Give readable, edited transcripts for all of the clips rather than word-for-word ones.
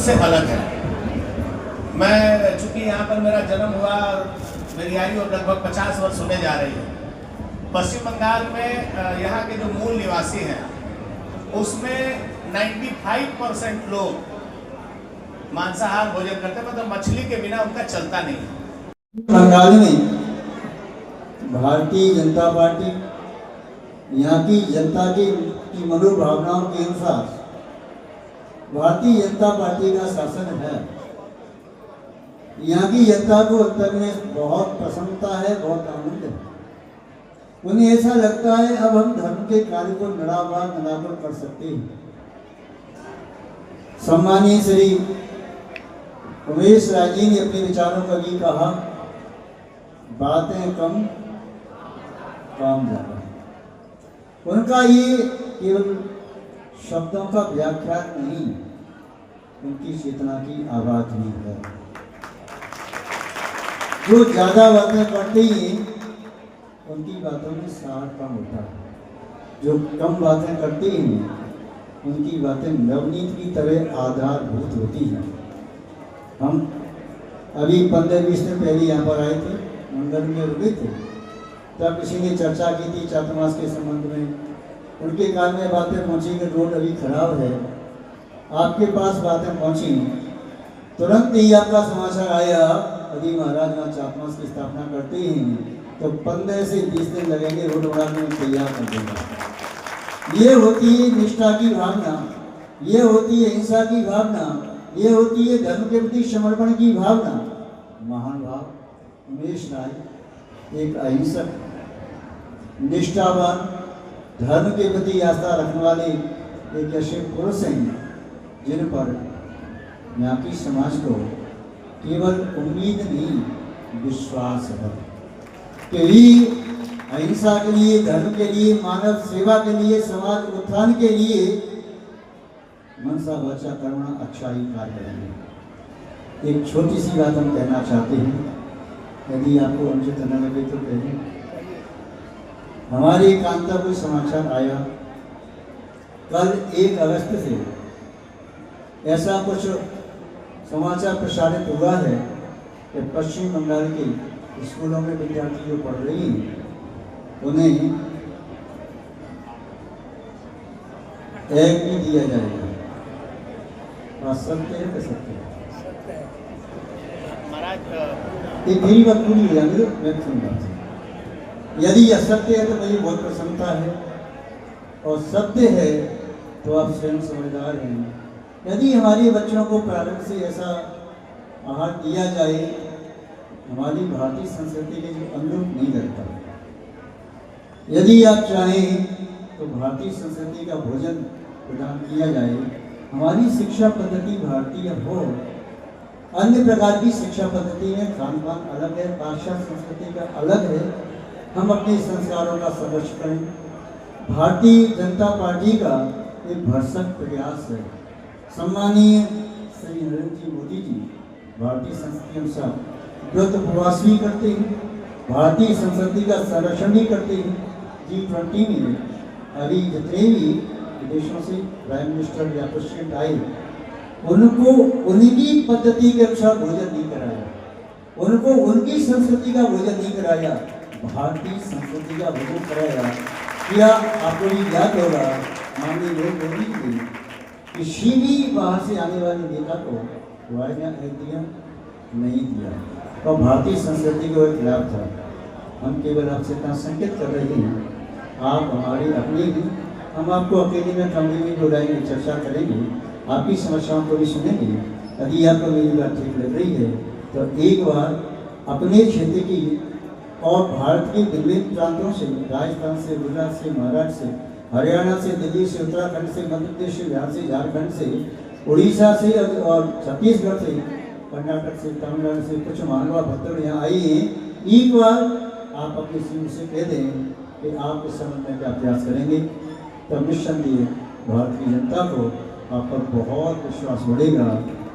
से अलग है। मैं चूंकि यहाँ पर मेरा जन्म हुआ, मेरी आयु अब लगभग 50 वर्ष होने जा रही है। पश्चिम बंगाल में यहाँ के जो मूल निवासी हैं उसमें 95% लोग मांसाहार भोजन करते हैं, मतलब मछली के बिना उनका चलता नहीं है। बंगाल में भारतीय जनता पार्टी यहाँ की जनता की मनोभावनाओं के अनुसार भारतीय जनता पार्टी का शासन है। यहाँ की जनता को उत्तर में बहुत प्रसन्नता है, बहुत आनंद है। उन्हें ऐसा लगता है अब हम धर्म के कार्य को नड़ावर कर सकते हैं। सम्मानीय श्री उमेश राय जी ने अपने विचारों का भी कहा, बातें कम काम ज्यादा। उनका ये केवल शब्दों का व्याख्यान नहीं, उनकी चेतना की आवाज भी है। जो ज्यादा बातें करते हैं उनकी बातों में सार कम होता है। जो कम बातें करते हैं उनकी बातें नवनीत की तरह आधारभूत होती हैं। हम अभी 15-20 दिन पहले यहाँ पर आए थे, मंदिर में रुके थे, तब किसी ने चर्चा की थी चातुर्मास के संबंध में। उनके कान में बातें पहुँची कि रोड अभी खराब है, आपके पास बातें पहुँची, तुरंत ही आपका समाचार आया यदि महाराज वहाँ चातुर्मास की स्थापना करते हैं तो 15 से 20 दिन लगेंगे, रोड बनाने में तैयार कर देंगे। ये होती है निष्ठा की भावना, ये होती है हिंसा की भावना, ये होती है धर्म के प्रति समर्पण की भावना। महान भाव उमेश राय एक अहिंसक, निष्ठावान, धर्म के प्रति आस्था रखने वाले एक ऐसे पुरुष हैं जिन पर यहाँ की समाज को केवल उम्मीद नहीं विश्वास है कि अहिंसा के लिए, धर्म के लिए, मानव सेवा के लिए, समाज उत्थान के लिए मनसा वाचा कर्मणा अच्छाई कार्य करेंगे। एक छोटी सी बात हम कहना चाहते हैं, यदि आपको अनुचित न लगे तो कहें। हमारे कान तक कोई समाचार आया, कल 1 अगस्त से ऐसा कुछ समाचार प्रसारित हुआ है कि पश्चिम बंगाल के स्कूलों में विद्यार्थी जो पढ़ रही हैं उन्हें एग भी दिया जाएगा। बात सत्य है, सत्य है महाराज। एक मेरी बात पूरी हो जाएगी, मैं सुनता हूँ। यदि यह सत्य है तो मुझे बहुत प्रसन्नता है, और सत्य है तो आप स्वयं समझदार हैं। यदि हमारे बच्चों को प्रारंभ से ऐसा आहार दिया जाए, हमारी भारतीय संस्कृति के जो अनुरूप नहीं करता। यदि आप चाहें तो भारतीय संस्कृति का भोजन प्रदान किया जाए। हमारी शिक्षा पद्धति भारतीय हो, अन्य प्रकार की शिक्षा पद्धति में खान पान अलग है, पाश्चात्य संस्कृति का अलग है। हम अपने संस्कारों का संरक्षण करें। भारतीय जनता पार्टी का एक भरसक प्रयास है। सम्मानीय श्री नरेंद्र जी मोदी जी भारतीय संस्कृति अनुसार व्रत उपवास भी करते हैं, भारतीय संस्कृति का संरक्षण भी करते हैं। G20 में अभी जितने भी विदेशों से प्राइम मिनिस्टर या प्रेसिडेंट आए, उनको उनकी पद्धति के अनुसार भोजन नहीं कराया, उनको उनकी संस्कृति का भोजन नहीं कराया, भारतीय संस्कृति का भोजन कराया। क्या आपको भी याद होगा माननीय नरेंद्र मोदी जी किसी भी बाहर से आने वाले नेता को वायदा दिया नहीं दिया, और भारतीय संस्कृति के खिलाफ था। हम केवल आपसे इतना संकेत कर रहे हैं, आप हमारे अपने ही, हम आपको अकेले में कमरे में बुलाएंगे, चर्चा करेंगे, आपकी समस्याओं को भी सुनेंगे। यदि आपको मेरी बात ठीक लग रही है तो एक बार अपने क्षेत्र की और भारत के विभिन्न प्रांतों से, राजस्थान से, गुजरात से, महाराष्ट्र से, हरियाणा से, दिल्ली से, उत्तराखंड से, मध्य प्रदेश से, बिहार से, झारखंड से, उड़ीसा से और छत्तीसगढ़ से, कर्नाटक से, तमिलनाडु से कुछ महानुभाव भक्त यहाँ आई हैं। एक बार आप अपने सीट से कह दें कि आप इस समझने का प्रयास करेंगे, तब निस्संदेह भारत की जनता को आप पर बहुत विश्वास बढ़ेगा,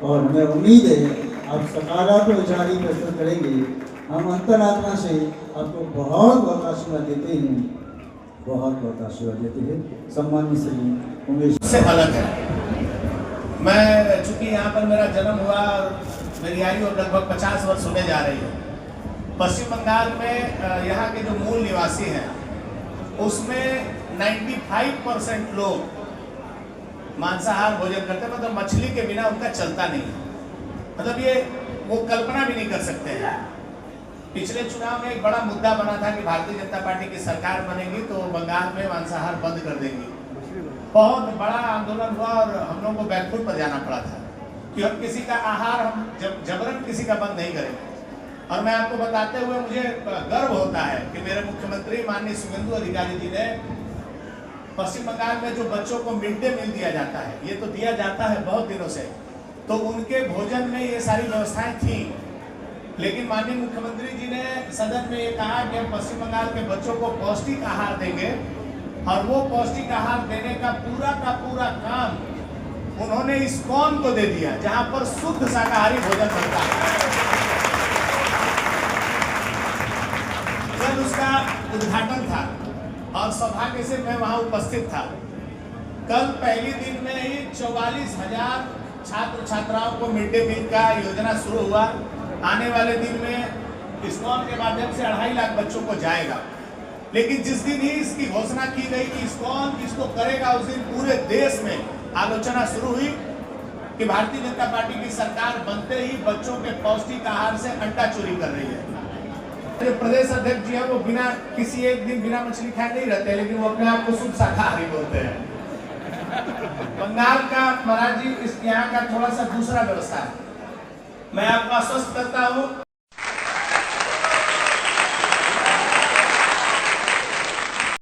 और हमें उम्मीद है आप सकारात्मक विचार ही प्रस्तुत करेंगे। हम अंतरात्मा से आपको बहुत बहुत आशीर्वाद देते हैं, बहुत बहुत आशीर्वाद देते हैं। सम्मानित श्री उमेश से अलग है। मैं चूंकि यहाँ पर मेरा जन्म हुआ और मेरी आयु अब लगभग 50 वर्ष होने जा रही है। पश्चिम बंगाल में यहाँ के जो मूल निवासी हैं उसमें 95% लोग मांसाहार भोजन करते हैं, मतलब मछली के बिना उनका चलता नहीं है। मतलब ये वो कल्पना भी नहीं कर सकते हैं। पिछले चुनाव में एक बड़ा मुद्दा बना था कि भारतीय जनता पार्टी की सरकार बनेगी तो बंगाल में मांसाहार बंद कर देंगी। बहुत बड़ा आंदोलन हुआ और हम लोगों को बैकफुट पर जाना पड़ा था कि हम किसी का आहार हम जबरन किसी का बंद नहीं करेंगे। और मैं आपको बताते हुए मुझे गर्व होता है कि मेरे मुख्यमंत्री माननीय शुभेंदु अधिकारी जी ने पश्चिम बंगाल में जो बच्चों को मिड डे मील दिया जाता है, ये तो दिया जाता है बहुत दिनों से, तो उनके भोजन में ये सारी व्यवस्थाएं थी। लेकिन माननीय मुख्यमंत्री जी ने सदन में ये कहा कि हम पश्चिम बंगाल के बच्चों को पौष्टिक आहार देंगे और वो पौष्टिक आहार देने का पूरा काम उन्होंने इस्कॉन को दे दिया, जहां पर शुद्ध शाकाहारी भोजन बनता है। जब उसका उद्घाटन था और सौभाग्य से मैं वहां उपस्थित था, कल पहले दिन में ही 44,000 छात्र छात्राओं को मिड डे मील का योजना शुरू हुआ। आने वाले दिन में इस्कॉन के माध्यम से 2.5 लाख बच्चों को जाएगा। लेकिन जिस दिन ही इसकी घोषणा की गई कि इस्कॉन इसको करेगा, उस दिन पूरे देश में आलोचना शुरू हुई कि भारतीय जनता पार्टी की सरकार बनते ही बच्चों के पौष्टिक आहार से अंडा चोरी कर रही है। जो प्रदेश अध्यक्ष जी है वो बिना किसी एक दिन बिना मछली खाए नहीं रहते, लेकिन वो अपने आप को शुद्ध शाकाहारी बोलते हैं। बंगाल का महाराज जी इस यहाँ का थोड़ा सा दूसरा व्यवस्था है। मैं आपको आश्वस्त करता हूँ